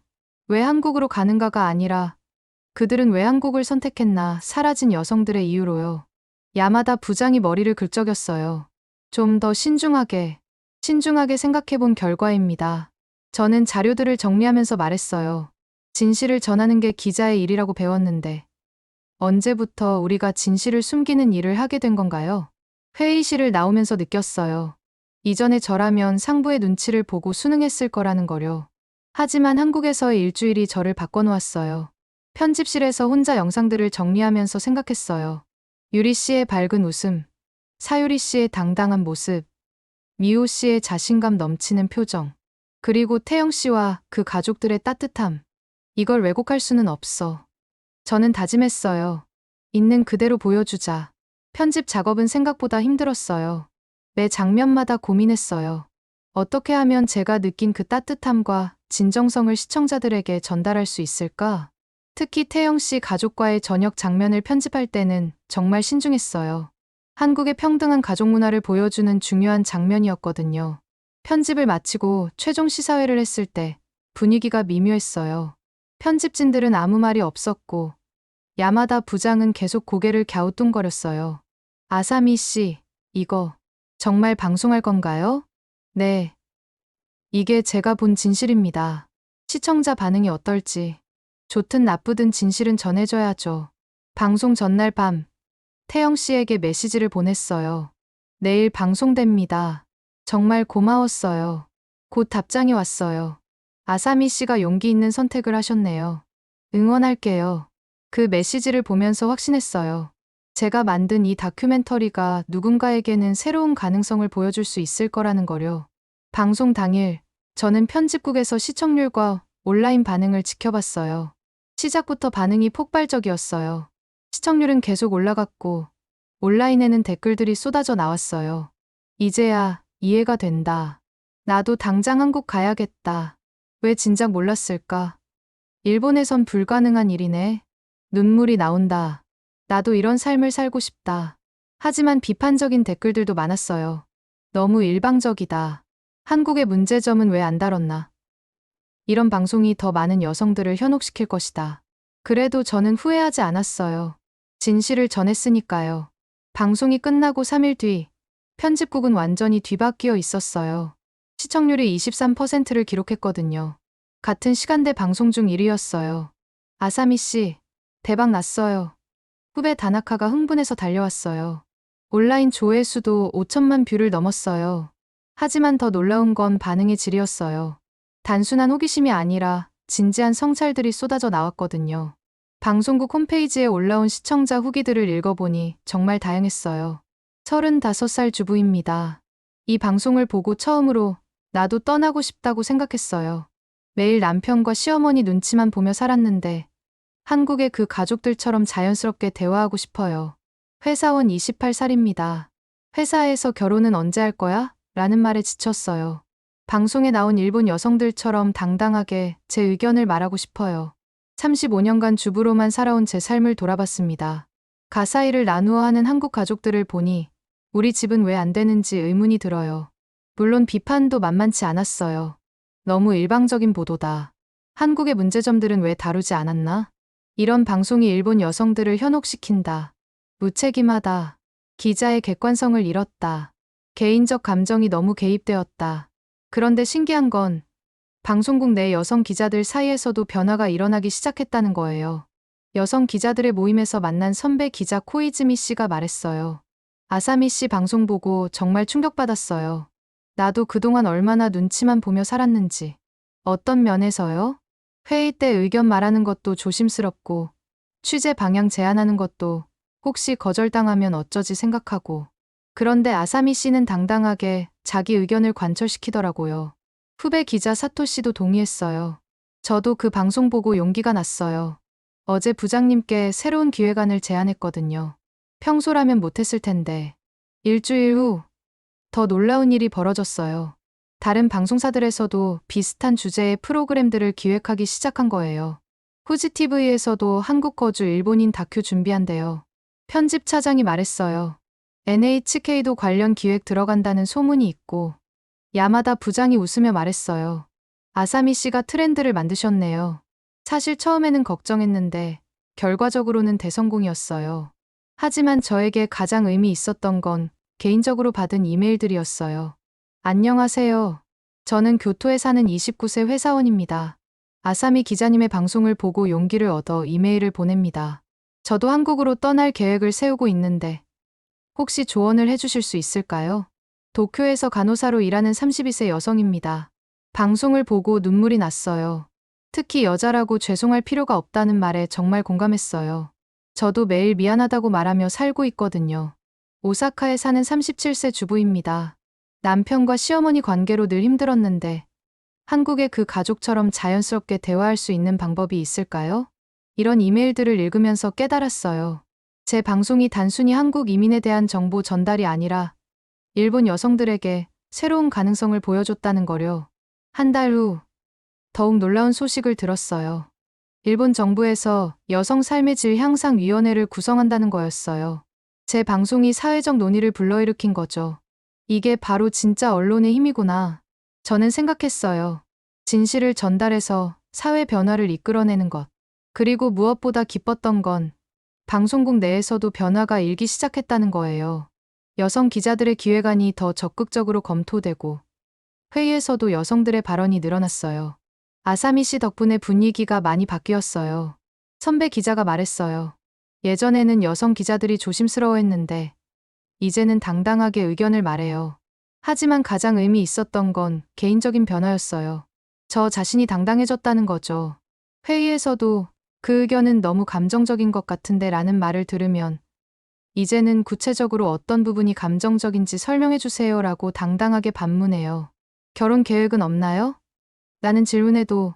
왜 한국으로 가는가가 아니라 그들은 왜 한국을 선택했나 사라진 여성들의 이유로요. 야마다 부장이 머리를 긁적였어요. 좀 더 신중하게 생각해 본 결과입니다. 저는 자료들을 정리하면서 말했어요. 진실을 전하는 게 기자의 일이라고 배웠는데 언제부터 우리가 진실을 숨기는 일을 하게 된 건가요? 회의실을 나오면서 느꼈어요. 이전에 저라면 상부의 눈치를 보고 수능했을 거라는 거요. 하지만 한국에서의 일주일이 저를 바꿔놓았어요. 편집실에서 혼자 영상들을 정리하면서 생각했어요. 유리 씨의 밝은 웃음, 사유리 씨의 당당한 모습, 미호 씨의 자신감 넘치는 표정, 그리고 태영 씨와 그 가족들의 따뜻함. 이걸 왜곡할 수는 없어. 저는 다짐했어요. 있는 그대로 보여주자. 편집 작업은 생각보다 힘들었어요. 매 장면마다 고민했어요. 어떻게 하면 제가 느낀 그 따뜻함과 진정성을 시청자들에게 전달할 수 있을까? 특히 태영 씨 가족과의 저녁 장면을 편집할 때는 정말 신중했어요. 한국의 평등한 가족 문화를 보여주는 중요한 장면이었거든요. 편집을 마치고 최종 시사회를 했을 때 분위기가 미묘했어요. 편집진들은 아무 말이 없었고 야마다 부장은 계속 고개를 갸우뚱거렸어요. 아사미 씨, 이거 정말 방송할 건가요? 네. 이게 제가 본 진실입니다. 시청자 반응이 어떨지. 좋든 나쁘든 진실은 전해줘야죠. 방송 전날 밤, 태영 씨에게 메시지를 보냈어요. 내일 방송됩니다. 정말 고마웠어요. 곧 답장이 왔어요. 아사미 씨가 용기 있는 선택을 하셨네요. 응원할게요. 그 메시지를 보면서 확신했어요. 제가 만든 이 다큐멘터리가 누군가에게는 새로운 가능성을 보여줄 수 있을 거라는 거요. 방송 당일, 저는 편집국에서 시청률과 온라인 반응을 지켜봤어요. 시작부터 반응이 폭발적이었어요. 시청률은 계속 올라갔고, 온라인에는 댓글들이 쏟아져 나왔어요. 이제야 이해가 된다. 나도 당장 한국 가야겠다. 왜 진작 몰랐을까? 일본에선 불가능한 일이네. 눈물이 나온다. 나도 이런 삶을 살고 싶다. 하지만 비판적인 댓글들도 많았어요. 너무 일방적이다. 한국의 문제점은 왜 안 다뤘나? 이런 방송이 더 많은 여성들을 현혹시킬 것이다. 그래도 저는 후회하지 않았어요. 진실을 전했으니까요. 방송이 끝나고 3일 뒤, 편집국은 완전히 뒤바뀌어 있었어요. 시청률이 23%를 기록했거든요. 같은 시간대 방송 중 1위였어요. 아사미 씨, 대박 났어요. 후배 다나카가 흥분해서 달려왔어요. 온라인 조회수도 5천만 뷰를 넘었어요. 하지만 더 놀라운 건 반응의 질이었어요. 단순한 호기심이 아니라 진지한 성찰들이 쏟아져 나왔거든요. 방송국 홈페이지에 올라온 시청자 후기들을 읽어보니 정말 다양했어요. 35살 주부입니다. 이 방송을 보고 처음으로 나도 떠나고 싶다고 생각했어요. 매일 남편과 시어머니 눈치만 보며 살았는데 한국의 그 가족들처럼 자연스럽게 대화하고 싶어요. 회사원 28살입니다. 회사에서 결혼은 언제 할 거야? 라는 말에 지쳤어요. 방송에 나온 일본 여성들처럼 당당하게 제 의견을 말하고 싶어요. 35년간 주부로만 살아온 제 삶을 돌아봤습니다. 가사일을 나누어 하는 한국 가족들을 보니 우리 집은 왜 안 되는지 의문이 들어요. 물론 비판도 만만치 않았어요. 너무 일방적인 보도다. 한국의 문제점들은 왜 다루지 않았나? 이런 방송이 일본 여성들을 현혹시킨다. 무책임하다. 기자의 객관성을 잃었다. 개인적 감정이 너무 개입되었다. 그런데 신기한 건 방송국 내 여성 기자들 사이에서도 변화가 일어나기 시작했다는 거예요. 여성 기자들의 모임에서 만난 선배 기자 코이즈미 씨가 말했어요. 아사미 씨 방송 보고 정말 충격받았어요. 나도 그동안 얼마나 눈치만 보며 살았는지. 어떤 면에서요? 회의 때 의견 말하는 것도 조심스럽고, 취재 방향 제안하는 것도 혹시 거절당하면 어쩌지 생각하고. 그런데 아사미 씨는 당당하게 자기 의견을 관철시키더라고요. 후배 기자 사토 씨도 동의했어요. 저도 그 방송 보고 용기가 났어요. 어제 부장님께 새로운 기획안을 제안했거든요. 평소라면 못했을 텐데. 일주일 후, 더 놀라운 일이 벌어졌어요. 다른 방송사들에서도 비슷한 주제의 프로그램들을 기획하기 시작한 거예요. 후지TV에서도 한국 거주 일본인 다큐 준비한대요. 편집 차장이 말했어요. NHK도 관련 기획 들어간다는 소문이 있고, 야마다 부장이 웃으며 말했어요. 아사미 씨가 트렌드를 만드셨네요. 사실 처음에는 걱정했는데, 결과적으로는 대성공이었어요. 하지만 저에게 가장 의미 있었던 건 개인적으로 받은 이메일들이었어요. 안녕하세요. 저는 교토에 사는 29세 회사원입니다. 아사미 기자님의 방송을 보고 용기를 얻어 이메일을 보냅니다. 저도 한국으로 떠날 계획을 세우고 있는데 혹시 조언을 해주실 수 있을까요? 도쿄에서 간호사로 일하는 32세 여성입니다. 방송을 보고 눈물이 났어요. 특히 여자라고 죄송할 필요가 없다는 말에 정말 공감했어요. 저도 매일 미안하다고 말하며 살고 있거든요. 오사카에 사는 37세 주부입니다. 남편과 시어머니 관계로 늘 힘들었는데 한국의 그 가족처럼 자연스럽게 대화할 수 있는 방법이 있을까요? 이런 이메일들을 읽으면서 깨달았어요. 제 방송이 단순히 한국 이민에 대한 정보 전달이 아니라 일본 여성들에게 새로운 가능성을 보여줬다는 거요. 한 달 후 더욱 놀라운 소식을 들었어요. 일본 정부에서 여성 삶의 질 향상 위원회를 구성한다는 거였어요. 제 방송이 사회적 논의를 불러일으킨 거죠. 이게 바로 진짜 언론의 힘이구나. 저는 생각했어요. 진실을 전달해서 사회 변화를 이끌어내는 것. 그리고 무엇보다 기뻤던 건 방송국 내에서도 변화가 일기 시작했다는 거예요. 여성 기자들의 기획안이 더 적극적으로 검토되고 회의에서도 여성들의 발언이 늘어났어요. 아사미 씨 덕분에 분위기가 많이 바뀌었어요. 선배 기자가 말했어요. 예전에는 여성 기자들이 조심스러워했는데 이제는 당당하게 의견을 말해요. 하지만 가장 의미 있었던 건 개인적인 변화였어요. 저 자신이 당당해졌다는 거죠. 회의에서도 그 의견은 너무 감정적인 것 같은데 라는 말을 들으면 이제는 구체적으로 어떤 부분이 감정적인지 설명해 주세요 라고 당당하게 반문해요. 결혼 계획은 없나요? 라는 질문에도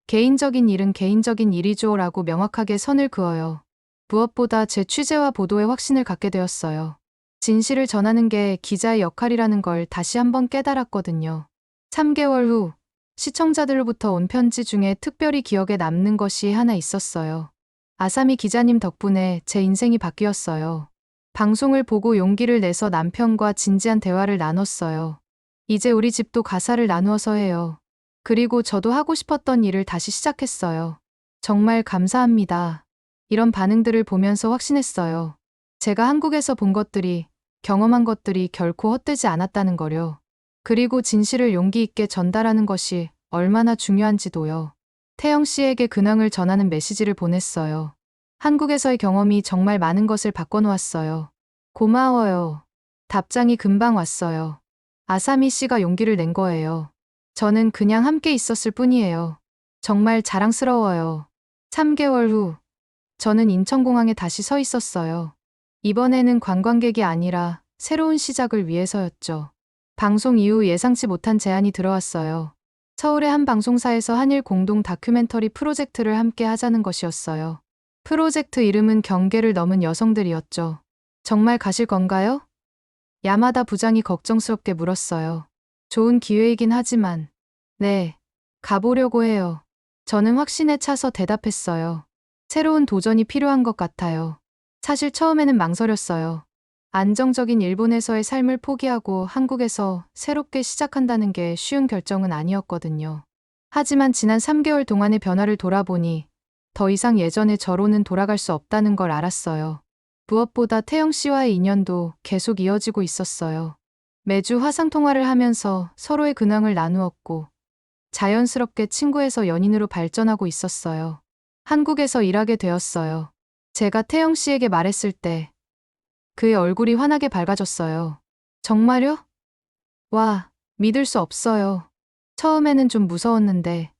개인적인 일은 개인적인 일이죠 라고 명확하게 선을 그어요. 무엇보다 제 취재와 보도에 확신을 갖게 되었어요. 진실을 전하는 게 기자의 역할이라는 걸 다시 한번 깨달았거든요. 3개월 후 시청자들로부터 온 편지 중에 특별히 기억에 남는 것이 하나 있었어요. 아사미 기자님 덕분에 제 인생이 바뀌었어요. 방송을 보고 용기를 내서 남편과 진지한 대화를 나눴어요. 이제 우리 집도 가사를 나누어서 해요. 그리고 저도 하고 싶었던 일을 다시 시작했어요. 정말 감사합니다. 이런 반응들을 보면서 확신했어요. 제가 한국에서 본 것들이, 경험한 것들이 결코 헛되지 않았다는 거요. 그리고 진실을 용기 있게 전달하는 것이 얼마나 중요한지도요. 태영 씨에게 근황을 전하는 메시지를 보냈어요. 한국에서의 경험이 정말 많은 것을 바꿔놓았어요. 고마워요. 답장이 금방 왔어요. 아사미 씨가 용기를 낸 거예요. 저는 그냥 함께 있었을 뿐이에요. 정말 자랑스러워요. 3개월 후, 저는 인천공항에 다시 서 있었어요. 이번에는 관광객이 아니라 새로운 시작을 위해서였죠. 방송 이후 예상치 못한 제안이 들어왔어요. 서울의 한 방송사에서 한일 공동 다큐멘터리 프로젝트를 함께 하자는 것이었어요. 프로젝트 이름은 경계를 넘은 여성들이었죠. 정말 가실 건가요? 야마다 부장이 걱정스럽게 물었어요. 좋은 기회이긴 하지만, 네, 가보려고 해요. 저는 확신에 차서 대답했어요. 새로운 도전이 필요한 것 같아요. 사실 처음에는 망설였어요. 안정적인 일본에서의 삶을 포기하고 한국에서 새롭게 시작한다는 게 쉬운 결정은 아니었거든요. 하지만 지난 3개월 동안의 변화를 돌아보니 더 이상 예전의 저로는 돌아갈 수 없다는 걸 알았어요. 무엇보다 태영 씨와의 인연도 계속 이어지고 있었어요. 매주 화상통화를 하면서 서로의 근황을 나누었고 자연스럽게 친구에서 연인으로 발전하고 있었어요. 한국에서 일하게 되었어요. 제가 태영 씨에게 말했을 때 그의 얼굴이 환하게 밝아졌어요. 정말요? 와, 믿을 수 없어요. 처음에는 좀 무서웠는데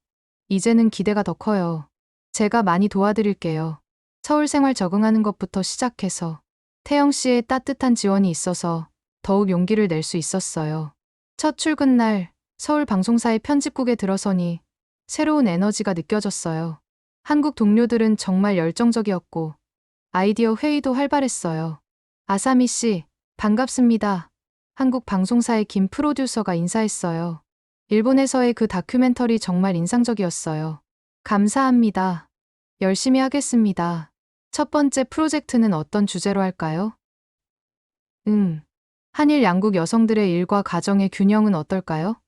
이제는 기대가 더 커요. 제가 많이 도와드릴게요. 서울 생활 적응하는 것부터 시작해서 태영 씨의 따뜻한 지원이 있어서 더욱 용기를 낼 수 있었어요. 첫 출근 날 서울 방송사의 편집국에 들어서니 새로운 에너지가 느껴졌어요. 한국 동료들은 정말 열정적이었고 아이디어 회의도 활발했어요. 아사미 씨, 반갑습니다. 한국 방송사의 김 프로듀서가 인사했어요. 일본에서의 그 다큐멘터리 정말 인상적이었어요. 감사합니다. 열심히 하겠습니다. 첫 번째 프로젝트는 어떤 주제로 할까요? 한일 양국 여성들의 일과 가정의 균형은 어떨까요?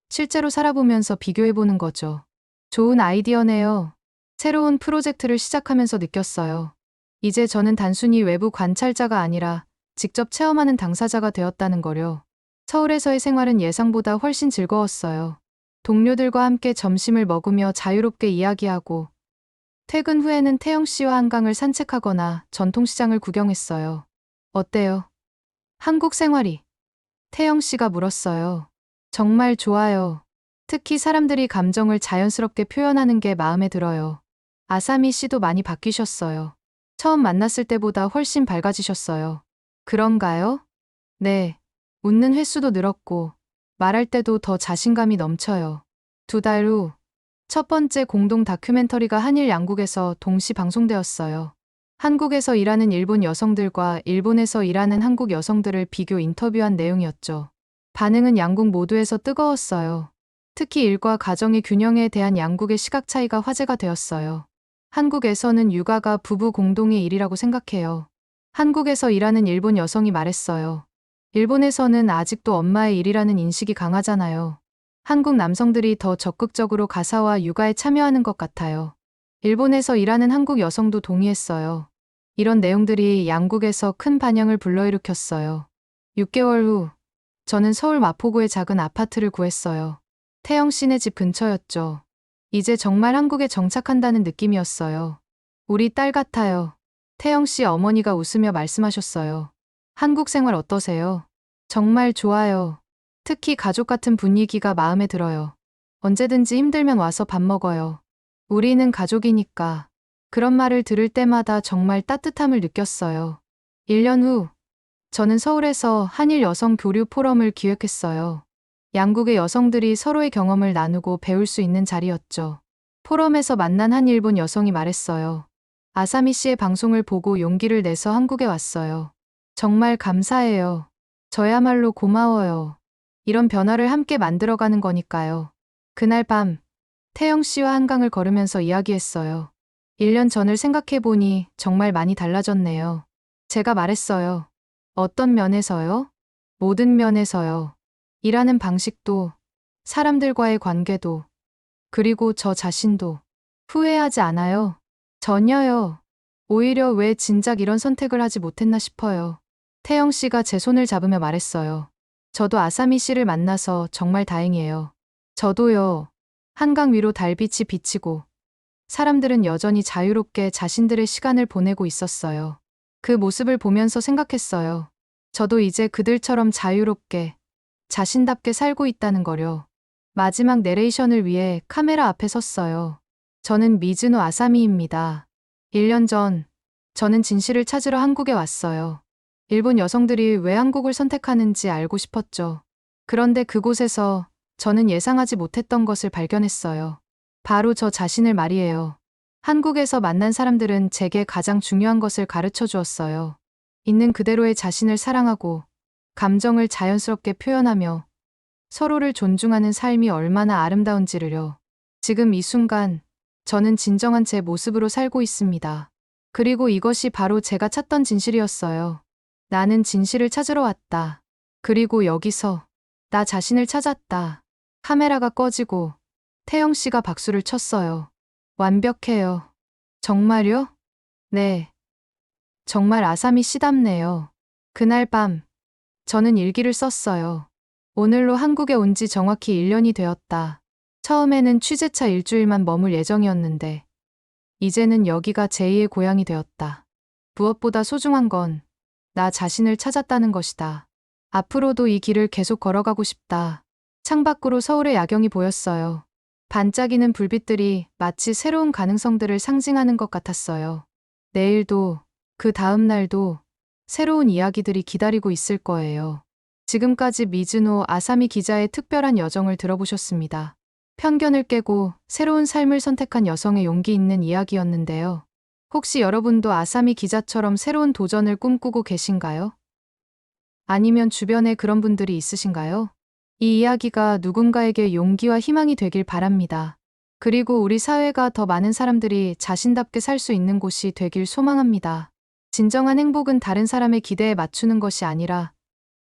실제로 살아보면서 비교해보는 거죠. 좋은 아이디어네요. 새로운 프로젝트를 시작하면서 느꼈어요. 이제 저는 단순히 외부 관찰자가 아니라 직접 체험하는 당사자가 되었다는 거요. 서울에서의 생활은 예상보다 훨씬 즐거웠어요. 동료들과 함께 점심을 먹으며 자유롭게 이야기하고 퇴근 후에는 태영 씨와 한강을 산책하거나 전통시장을 구경했어요. 어때요? 한국 생활이? 태영 씨가 물었어요. 정말 좋아요. 특히 사람들이 감정을 자연스럽게 표현하는 게 마음에 들어요. 아사미 씨도 많이 바뀌셨어요. 처음 만났을 때보다 훨씬 밝아지셨어요. 그런가요? 네. 웃는 횟수도 늘었고 말할 때도 더 자신감이 넘쳐요. 2달 후 첫 번째 공동 다큐멘터리가 한일 양국에서 동시 방송되었어요. 한국에서 일하는 일본 여성들과 일본에서 일하는 한국 여성들을 비교 인터뷰한 내용이었죠. 반응은 양국 모두에서 뜨거웠어요. 특히 일과 가정의 균형에 대한 양국의 시각 차이가 화제가 되었어요. 한국에서는 육아가 부부 공동의 일이라고 생각해요. 한국에서 일하는 일본 여성이 말했어요. 일본에서는 아직도 엄마의 일이라는 인식이 강하잖아요. 한국 남성들이 더 적극적으로 가사와 육아에 참여하는 것 같아요. 일본에서 일하는 한국 여성도 동의했어요. 이런 내용들이 양국에서 큰 반향을 불러일으켰어요. 6개월 후, 저는 서울 마포구의 작은 아파트를 구했어요. 태영 씨네 집 근처였죠. 이제 정말 한국에 정착한다는 느낌이었어요. 우리 딸 같아요. 태영 씨 어머니가 웃으며 말씀하셨어요. 한국 생활 어떠세요? 정말 좋아요. 특히 가족 같은 분위기가 마음에 들어요. 언제든지 힘들면 와서 밥 먹어요. 우리는 가족이니까. 그런 말을 들을 때마다 정말 따뜻함을 느꼈어요. 1년 후, 저는 서울에서 한일 여성 교류 포럼을 기획했어요. 양국의 여성들이 서로의 경험을 나누고 배울 수 있는 자리였죠. 포럼에서 만난 한 일본 여성이 말했어요. 아사미 씨의 방송을 보고 용기를 내서 한국에 왔어요. 정말 감사해요. 저야말로 고마워요. 이런 변화를 함께 만들어가는 거니까요. 그날 밤, 태영 씨와 한강을 걸으면서 이야기했어요. 1년 전을 생각해보니 정말 많이 달라졌네요. 제가 말했어요. 어떤 면에서요? 모든 면에서요. 일하는 방식도, 사람들과의 관계도, 그리고 저 자신도. 후회하지 않아요. 전혀요. 오히려 왜 진작 이런 선택을 하지 못했나 싶어요. 태영 씨가 제 손을 잡으며 말했어요. 저도 아사미 씨를 만나서 정말 다행이에요. 저도요. 한강 위로 달빛이 비치고 사람들은 여전히 자유롭게 자신들의 시간을 보내고 있었어요. 그 모습을 보면서 생각했어요. 저도 이제 그들처럼 자유롭게 자신답게 살고 있다는 거요. 마지막 내레이션을 위해 카메라 앞에 섰어요. 저는 미즈노 아사미입니다. 1년 전, 저는 진실을 찾으러 한국에 왔어요. 일본 여성들이 왜 한국을 선택하는지 알고 싶었죠. 그런데 그곳에서 저는 예상하지 못했던 것을 발견했어요. 바로 저 자신을 말이에요. 한국에서 만난 사람들은 제게 가장 중요한 것을 가르쳐 주었어요. 있는 그대로의 자신을 사랑하고 감정을 자연스럽게 표현하며 서로를 존중하는 삶이 얼마나 아름다운지를요. 지금 이 순간 저는 진정한 제 모습으로 살고 있습니다. 그리고 이것이 바로 제가 찾던 진실이었어요. 나는 진실을 찾으러 왔다. 그리고 여기서 나 자신을 찾았다. 카메라가 꺼지고 태영 씨가 박수를 쳤어요. 완벽해요. 정말요? 네. 정말 아사미 씨답네요. 그날 밤, 저는 일기를 썼어요. 오늘로 한국에 온 지 정확히 1년이 되었다. 처음에는 취재차 일주일만 머물 예정이었는데, 이제는 여기가 제2의 고향이 되었다. 무엇보다 소중한 건 나 자신을 찾았다는 것이다. 앞으로도 이 길을 계속 걸어가고 싶다. 창밖으로 서울의 야경이 보였어요. 반짝이는 불빛들이 마치 새로운 가능성들을 상징하는 것 같았어요. 내일도, 그 다음 날도 새로운 이야기들이 기다리고 있을 거예요. 지금까지 미즈노 아사미 기자의 특별한 여정을 들어보셨습니다. 편견을 깨고 새로운 삶을 선택한 여성의 용기 있는 이야기였는데요. 혹시 여러분도 아사미 기자처럼 새로운 도전을 꿈꾸고 계신가요? 아니면 주변에 그런 분들이 있으신가요? 이 이야기가 누군가에게 용기와 희망이 되길 바랍니다. 그리고 우리 사회가 더 많은 사람들이 자신답게 살 수 있는 곳이 되길 소망합니다. 진정한 행복은 다른 사람의 기대에 맞추는 것이 아니라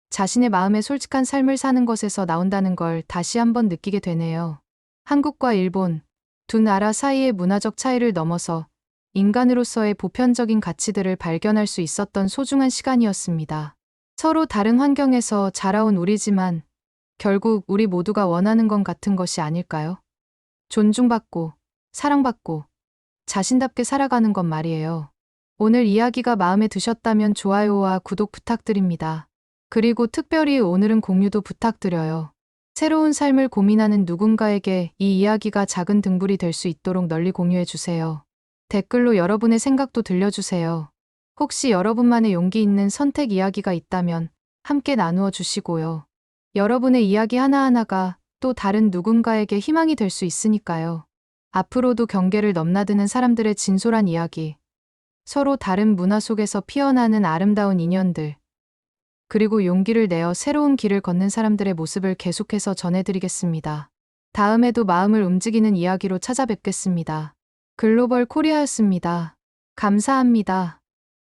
자신의 마음에 솔직한 삶을 사는 것에서 나온다는 걸 다시 한번 느끼게 되네요. 한국과 일본, 두 나라 사이의 문화적 차이를 넘어서 인간으로서의 보편적인 가치들을 발견할 수 있었던 소중한 시간이었습니다. 서로 다른 환경에서 자라온 우리지만 결국 우리 모두가 원하는 건 같은 것이 아닐까요? 존중받고, 사랑받고, 자신답게 살아가는 것 말이에요. 오늘 이야기가 마음에 드셨다면 좋아요와 구독 부탁드립니다. 그리고 특별히 오늘은 공유도 부탁드려요. 새로운 삶을 고민하는 누군가에게 이 이야기가 작은 등불이 될 수 있도록 널리 공유해주세요. 댓글로 여러분의 생각도 들려주세요. 혹시 여러분만의 용기 있는 선택 이야기가 있다면 함께 나누어 주시고요. 여러분의 이야기 하나하나가 또 다른 누군가에게 희망이 될 수 있으니까요. 앞으로도 경계를 넘나드는 사람들의 진솔한 이야기, 서로 다른 문화 속에서 피어나는 아름다운 인연들, 그리고 용기를 내어 새로운 길을 걷는 사람들의 모습을 계속해서 전해드리겠습니다. 다음에도 마음을 움직이는 이야기로 찾아뵙겠습니다. 글로벌 코리아였습니다. 감사합니다.